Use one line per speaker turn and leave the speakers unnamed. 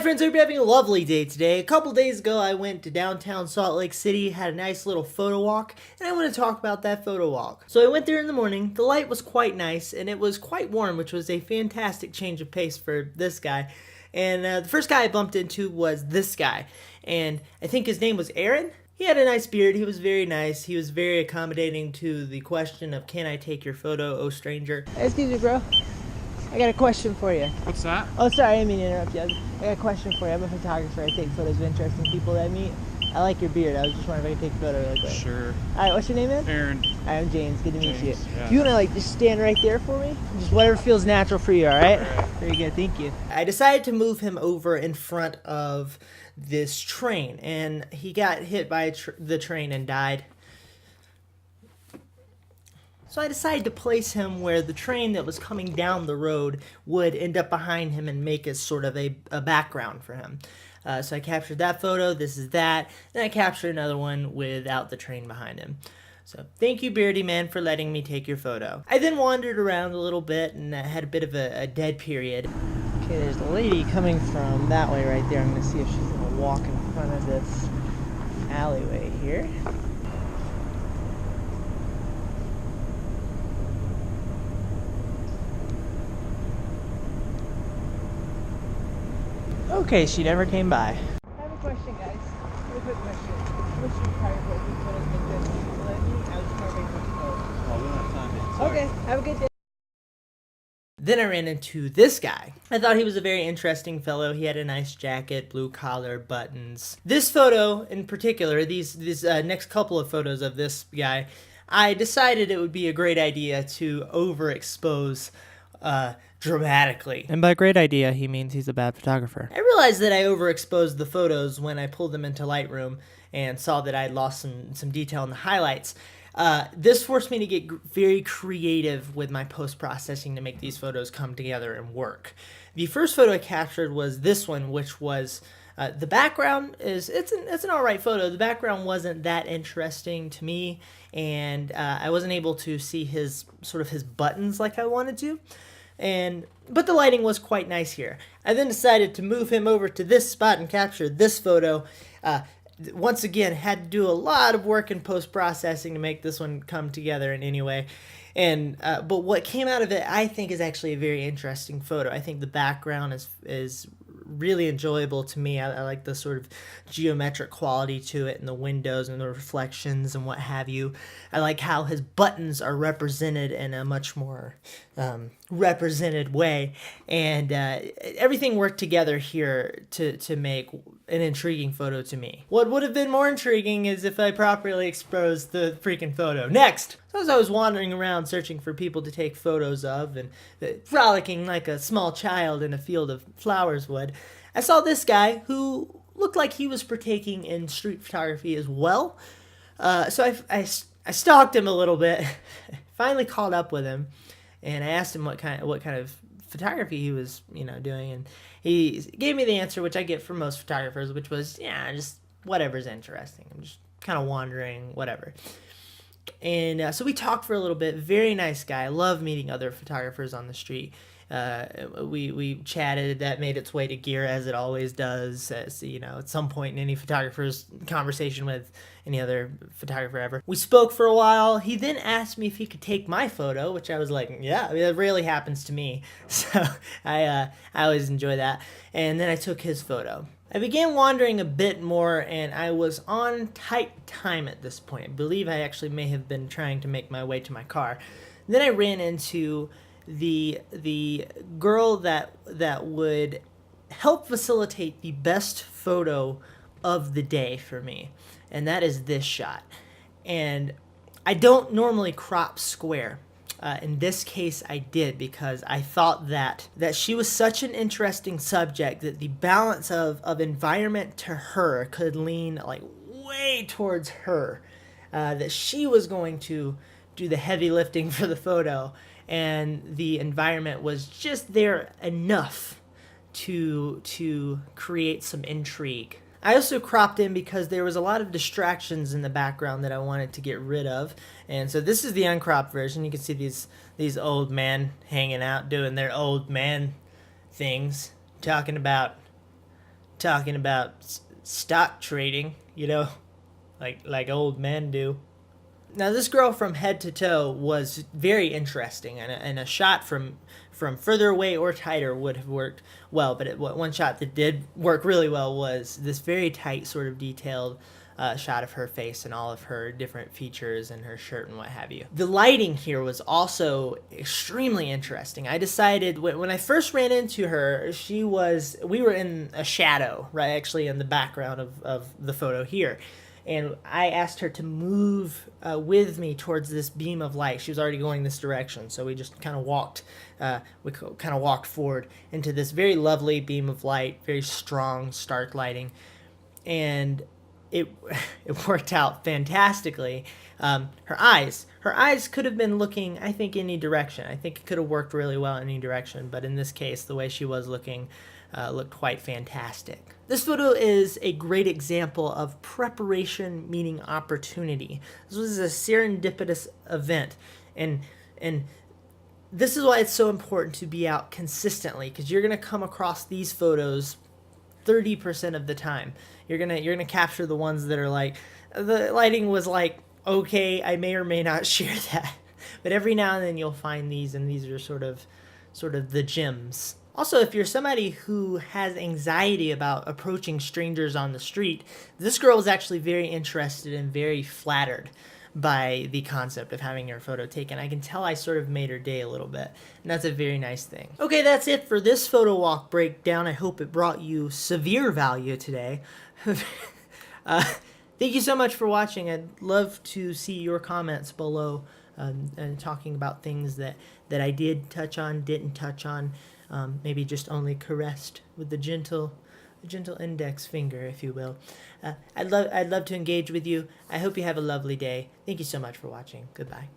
friends, hope you're having a lovely day today. A couple days ago, I went to downtown Salt Lake City, had a nice little photo walk, and I want to talk about that photo walk. So I went there in the morning, the light was quite nice, and it was quite warm, which was a fantastic change of pace for this guy. And the first guy I bumped into was this guy, and I think his name was Aaron. He had a nice beard, he was very nice, he was very accommodating to the question of, can I take your photo, oh stranger?
Excuse me, bro. I got a question for you.
What's that?
Oh, sorry, I didn't mean to interrupt you. I got a question for you. I'm a photographer. I take photos of interesting people that I meet. I like your beard. I was just wondering if I could take a photo really quick.
Sure.
All right, what's your name, man?
Aaron.
I'm James. Good to meet you.
Yeah.
You want to just stand right there for me? Just whatever feels natural for you, all right? Very good. Thank you.
I decided to move him over in front of this train, and he got hit by the train and died. So I decided to place him where the train that was coming down the road would end up behind him and make as sort of a background for him. So I captured that photo, this is that, then I captured another one without the train behind him. So thank you, Beardy Man, for letting me take your photo. I then wandered around a little bit and had a bit of a dead period.
Okay, there's a lady coming from that way right there. I'm going to see if she's going to walk in front of this alleyway here. Okay, she never came by. I have a question, guys. I have a quick question. What's your prior working photos been good to people like me? I was just wondering what you post.
Oh, we don't have time yet. Sorry.
Okay, have a good day.
Then I ran into this guy. I thought he was a very interesting fellow. He had a nice jacket, blue collar, buttons. This photo in particular, these next couple of photos of this guy, I decided it would be a great idea to overexpose dramatically.
And by great idea, he means he's a bad photographer.
I realized that I overexposed the photos when I pulled them into Lightroom and saw that I'd lost some detail in the highlights. This forced me to get very creative with my post-processing to make these photos come together and work. The first photo I captured was this one, which was the background it's an alright photo. The background wasn't that interesting to me, and I wasn't able to see his buttons like I wanted to. But the lighting was quite nice here. I then decided to move him over to this spot and capture this photo. Once again, had to do a lot of work in post-processing to make this one come together in any way. But what came out of it, I think, is actually a very interesting photo. I think the background is really enjoyable to me. I like the sort of geometric quality to it and the windows and the reflections and what have you. I like how his buttons are represented in a much more represented way, and everything worked together here to make an intriguing photo to me. What would have been more intriguing is if I properly exposed the freaking photo. Next! So as I was wandering around searching for people to take photos of and frolicking like a small child in a field of flowers would, I saw this guy who looked like he was partaking in street photography as well. So I stalked him a little bit, finally caught up with him, and I asked him what kind of photography he was, doing, and he gave me the answer which I get from most photographers, which was, yeah, just whatever's interesting. I'm just kind of wandering, whatever. And so we talked for a little bit. Very nice guy. I love meeting other photographers on the street. We chatted. That made its way to gear, as it always does. As, at some point in any photographer's conversation with any other photographer ever. We spoke for a while. He then asked me if he could take my photo, which I was like, yeah, that rarely happens to me. So I always enjoy that. And then I took his photo. I began wandering a bit more, and I was on tight time at this point. I believe I actually may have been trying to make my way to my car. Then I ran into the girl that would help facilitate the best photo of the day for me, and that is this shot. And I don't normally crop square. In this case, I did, because I thought that she was such an interesting subject that the balance of environment to her could lean like way towards her, that she was going to do the heavy lifting for the photo, and the environment was just there enough to create some intrigue. I also cropped in because there was a lot of distractions in the background that I wanted to get rid of. And so this is the uncropped version. You can see these old men hanging out doing their old man things, talking about talking about stock trading, you know, like old men do. Now this girl from head to toe was very interesting, and a shot from further away or tighter would have worked well. But one shot that did work really well was this very tight, sort of detailed shot of her face and all of her different features and her shirt and what have you. The lighting here was also extremely interesting. I decided when I first ran into her, we were in a shadow, right, actually in the background of the photo here. And I asked her to move with me towards this beam of light. She was already going this direction, so we just kind of walked. Walked forward into this very lovely beam of light, very strong, stark lighting, and it worked out fantastically. Her eyes could have been looking, I think, any direction. I think it could have worked really well in any direction, but in this case, the way she was looking looked quite fantastic. This photo is a great example of preparation meeting opportunity. This was a serendipitous event, and this is why it's so important to be out consistently, because you're going to come across these photos 30% of the time. You're gonna capture the ones that are like, the lighting was like, okay, I may or may not share that, but every now and then you'll find these, and these are sort of the gems. Also, if you're somebody who has anxiety about approaching strangers on the street, this girl was actually very interested and very flattered by the concept of having her photo taken. I can tell I sort of made her day a little bit, and that's a very nice thing. Okay, that's it for this photo walk breakdown. I hope it brought you severe value today. Thank you so much for watching. I'd love to see your comments below, and talking about things that I did touch on, didn't touch on, maybe just only caressed with the gentle index finger, if you will. I'd love to engage with you. I hope you have a lovely day. Thank you so much for watching. Goodbye.